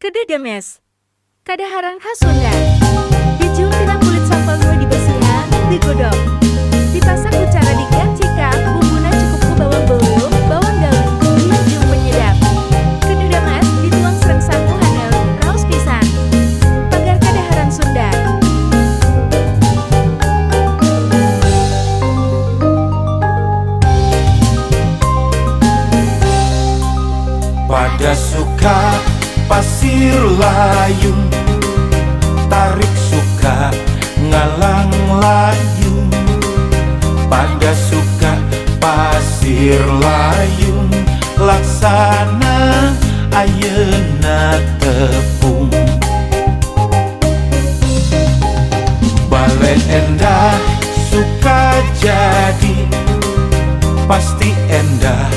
Kededemes, kadaharan khas Sunda. Dijung tina kulit sampel nu dibersihan, digodok. Dipasak ku cara dicicak, bumbuna cukup ku bawang beureum, bawang daun, dijung penyedap. Kededemes dituang sareng sapu handeup, raos pisan. Pagar kadaharan Sunda. Pada suka pasir layung, tarik suka ngalang layung. Pada suka pasir layung, laksana ayeuna tepung. Bale endah suka jadi, pasti endah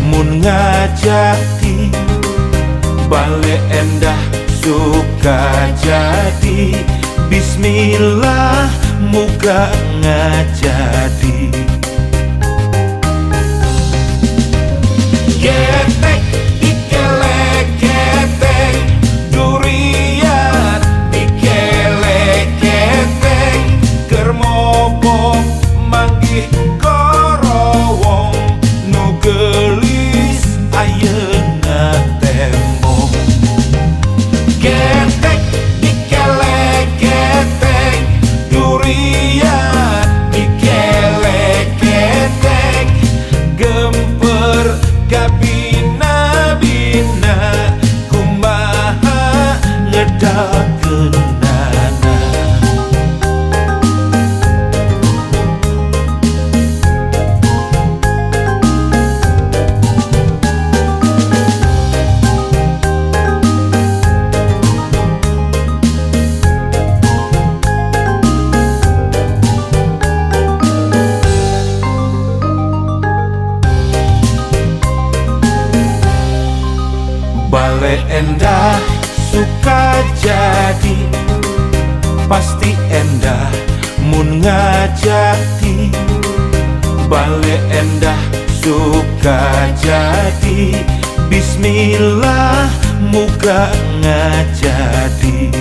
mun ngajati. Bale endah suka jadi, bismillah muga ngajadi. Getek dikele getek, durian dikele getek, keur mobong manggih korowong, nu geulis ayeuna tembong. Getek dikele getek, durian dikele getek, gemper kabina-bina, kumaha ngedageunana. Bale endah suka jadi, pasti endah mun ngajati. Bale endah suka jadi, bismillah muga ngajadi.